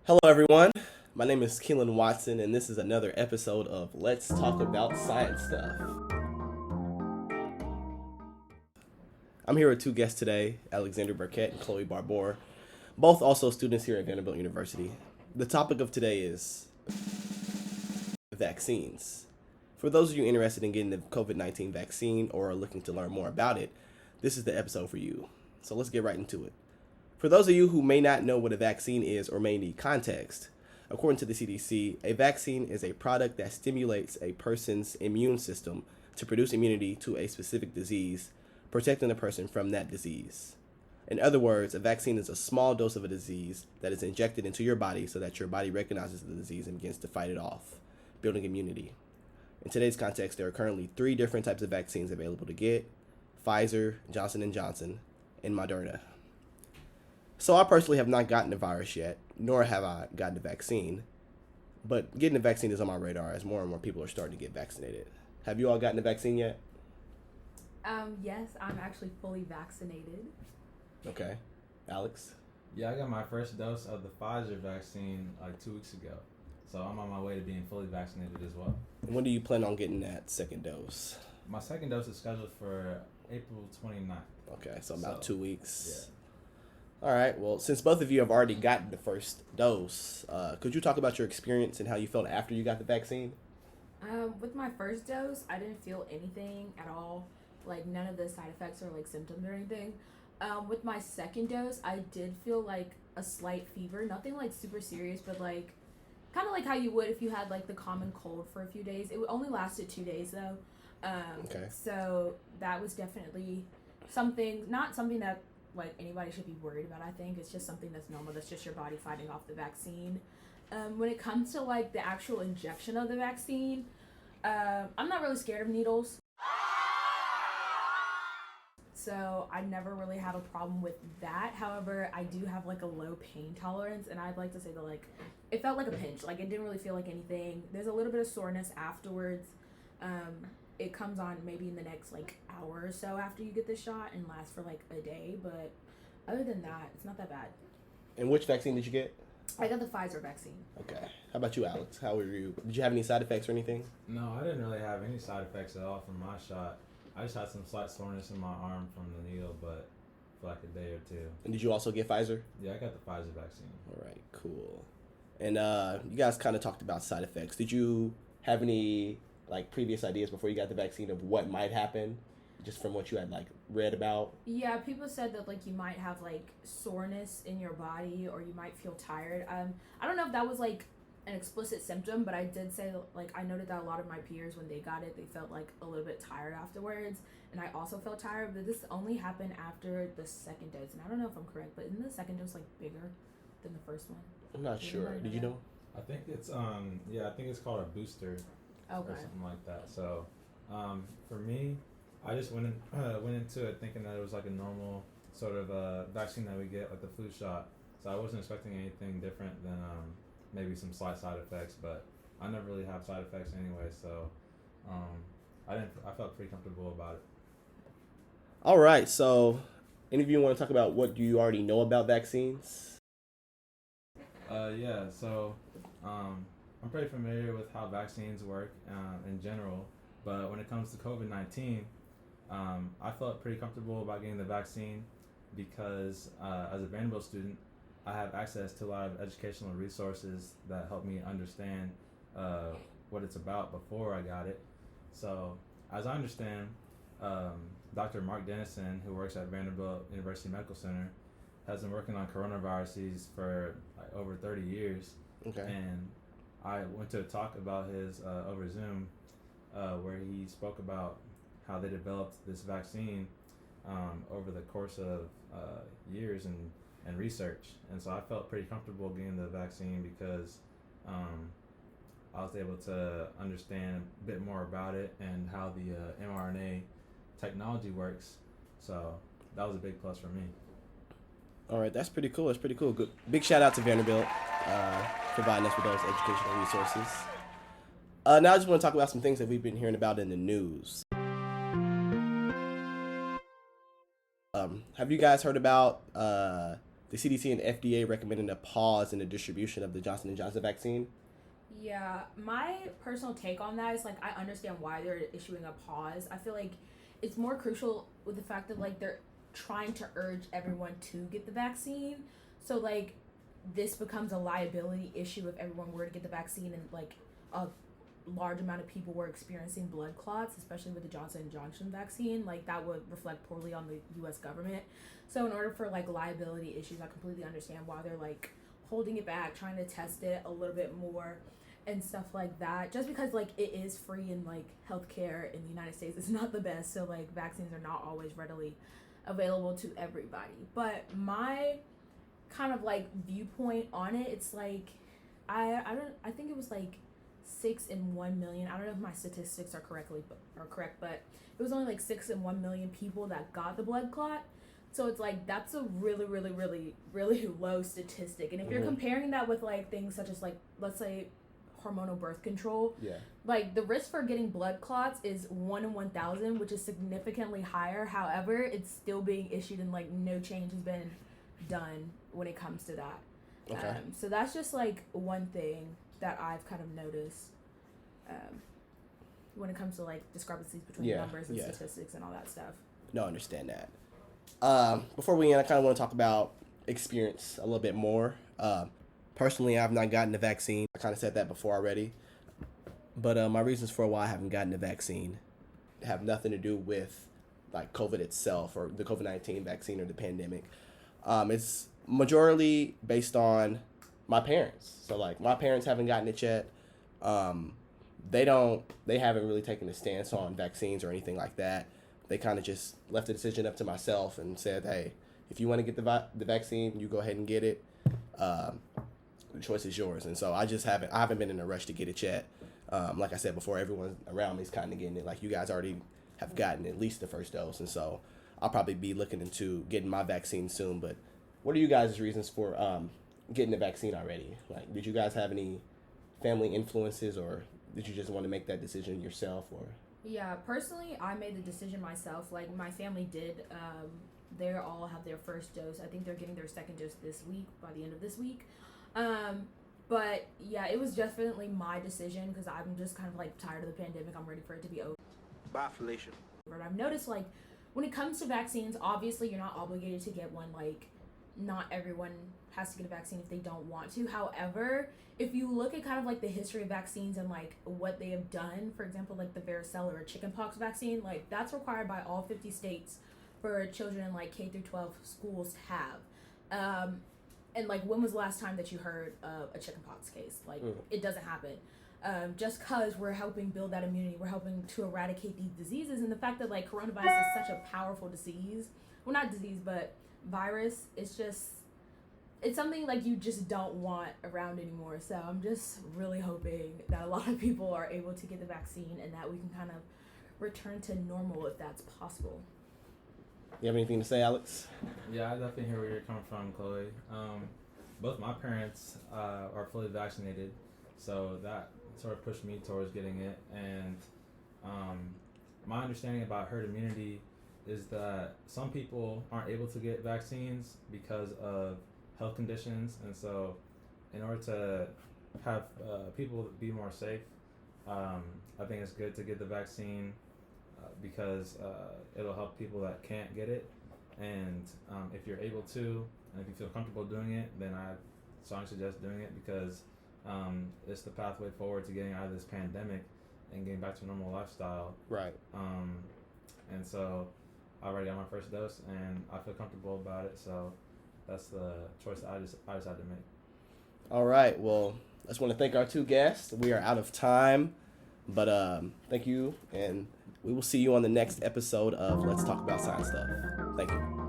Hello, everyone. My name is Keelan Watson, and this is another episode of Let's Talk About Science Stuff. I'm here with two guests today, Alexander Burkett and Chloe Barbour, both also students here at Vanderbilt University. The topic of today is vaccines. For those of you interested in getting the COVID-19 vaccine or are looking to learn more about it, this is the episode for you. So let's get right into it. For those of you who may not know what a vaccine is or may need context, according to the CDC, a vaccine is a product that stimulates a person's immune system to produce immunity to a specific disease, protecting the person from that disease. In other words, a vaccine is a small dose of a disease that is injected into your body so that your body recognizes the disease and begins to fight it off, building immunity. In today's context, there are currently 3 different types of vaccines available to get: Pfizer, Johnson & Johnson, and Moderna. So I personally have not gotten the virus yet, nor have I gotten the vaccine. But getting the vaccine is on my radar as more and more people are starting to get vaccinated. Have you all gotten the vaccine yet? Yes, I'm actually fully vaccinated. Okay. Alex? Yeah, I got my first dose of the Pfizer vaccine like 2 weeks ago. So I'm on my way to being fully vaccinated as well. When do you plan on getting that second dose? My second dose is scheduled for April 29th. Okay, so about 2 weeks. Yeah. All right, well, since both of you have already gotten the first dose, could you talk about your experience and how you felt after you got the vaccine? With my first dose, I didn't feel anything at all, like none of the side effects or like symptoms or anything. With my second dose, I did feel like a slight fever, nothing like super serious, but like kind of like how you would if you had like the common cold for a few days. It only lasted 2 days though. Okay. So that was definitely not something that like anybody should be worried about. I think it's just something that's normal. That's just your body fighting off the vaccine. When it comes to like the actual injection of the vaccine, I'm not really scared of needles. So I never really have a problem with that. However, I do have like a low pain tolerance, and I'd like to say that like it felt like a pinch. Like it didn't really feel like anything. There's a little bit of soreness afterwards. It comes on maybe in the next like hour or so after you get the shot and lasts for like a day. But other than that, it's not that bad. And which vaccine did you get? I got the Pfizer vaccine. Okay. How about you, Alex? How were you? Did you have any side effects or anything? No, I didn't really have any side effects at all from my shot. I just had some slight soreness in my arm from the needle, but for like a day or two. And did you also get Pfizer? Yeah, I got the Pfizer vaccine. All right, cool. And you guys kind of talked about side effects. Did you have any like previous ideas before you got the vaccine of what might happen, just from what you had like read about? Yeah, people said that like you might have like soreness in your body or you might feel tired. I don't know if that was like an explicit symptom, but I did say like I noted that a lot of my peers when they got it, they felt like a little bit tired afterwards, and I also felt tired. But this only happened after the second dose, and I don't know if I'm correct, but isn't the second dose like bigger than the first one? I'm not sure. Did you know? I think it's I think it's called a booster. Okay. Or something like that. So, for me, I just went into it thinking that it was like a normal sort of vaccine that we get, like the flu shot. So I wasn't expecting anything different than maybe some slight side effects, but I never really have side effects anyway. So, I felt pretty comfortable about it. All right. So, any of you want to talk about what you already know about vaccines? Yeah. So, I'm pretty familiar with how vaccines work in general, but when it comes to COVID-19, I felt pretty comfortable about getting the vaccine because as a Vanderbilt student, I have access to a lot of educational resources that help me understand what it's about before I got it. So, as I understand, Dr. Mark Dennison, who works at Vanderbilt University Medical Center, has been working on coronaviruses for like over 30 years. Okay. And I went to a talk about his over Zoom where he spoke about how they developed this vaccine over the course of years and research. And so I felt pretty comfortable getting the vaccine because I was able to understand a bit more about it and how the mRNA technology works. So that was a big plus for me. All right, that's pretty cool. Good. Big shout out to Vanderbilt providing us with those educational resources. Now I just want to talk about some things that we've been hearing about in the news. Have you guys heard about the CDC and FDA recommended a pause in the distribution of the Johnson & Johnson vaccine. Yeah, my personal take on that is like I understand why they're issuing a pause. I feel like it's more crucial with the fact that like they're trying to urge everyone to get the vaccine. So like this becomes a liability issue if everyone were to get the vaccine and like a large amount of people were experiencing blood clots, especially with the Johnson & Johnson vaccine. Like that would reflect poorly on the US government. So in order for like liability issues, I completely understand why they're like holding it back, trying to test it a little bit more and stuff like that. Just because like it is free and like healthcare in the United States is not the best, so like vaccines are not always readily available to everybody. But my kind of like viewpoint on it, it's like I think it was like 6 in 1 million. I don't know if my statistics are correct, but it was only like 6 in 1 million people that got the blood clot. So it's like that's a really, really, really, really low statistic. And if you're comparing that with like things such as like let's say hormonal birth control, like the risk for getting blood clots is 1 in 1,000, which is significantly higher. However, it's still being issued and like no change has been done when it comes to that. Okay. So that's just like one thing that I've kind of noticed when it comes to like discrepancies between numbers and statistics and all that stuff. No, I understand that. Before we end, I kind of want to talk about experience a little bit more. Personally, I've not gotten the vaccine. I kind of said that before already. But my reasons for why I haven't gotten the vaccine have nothing to do with like COVID itself or the COVID-19 vaccine or the pandemic. It's majorly based on my parents. So like my parents haven't gotten it yet. They haven't really taken a stance on vaccines or anything like that. They kind of just left the decision up to myself and said, hey, if you want to get the vaccine, you go ahead and get it. The choice is yours. And so I haven't been in a rush to get it yet. Like I said before, everyone around me is kind of getting it. Like you guys already have gotten at least the first dose. And so I'll probably be looking into getting my vaccine soon. But what are you guys' reasons for getting the vaccine already? Like, did you guys have any family influences, or did you just want to make that decision yourself? Or Yeah, personally, I made the decision myself. Like my family did. They all have their first dose. I think they're getting their second dose this week, by the end of this week. But yeah, it was definitely my decision because I'm just kind of like tired of the pandemic. I'm ready for it to be over. Bye, Felicia. I've noticed like when it comes to vaccines, obviously you're not obligated to get one. Like not everyone has to get a vaccine if they don't want to. However, if you look at kind of like the history of vaccines and like what they have done, for example, like the varicella or chickenpox vaccine, like that's required by all 50 states for children in like K through 12 schools to have. And like when was the last time that you heard of a chickenpox case? Like it doesn't happen. Just because we're helping build that immunity, we're helping to eradicate these diseases, and the fact that like coronavirus is such a powerful disease, well not disease but virus, it's something like you just don't want around anymore. So I'm just really hoping that a lot of people are able to get the vaccine and that we can kind of return to normal if that's possible. you have anything to say, Alex? Yeah, I definitely hear where you're coming from, Chloe. Both my parents are fully vaccinated, so that sort of pushed me towards getting it. And my understanding about herd immunity is that some people aren't able to get vaccines because of health conditions, and so in order to have people be more safe, I think it's good to get the vaccine because it'll help people that can't get it. And if you're able to, and if you feel comfortable doing it, then I strongly suggest doing it because it's the pathway forward to getting out of this pandemic and getting back to a normal lifestyle. Right. And so I already got my first dose and I feel comfortable about it, so that's the choice that I decided to make. All right. Well, I just want to thank our two guests. We are out of time, but thank you, and we will see you on the next episode of Let's Talk About Science Stuff. Thank you.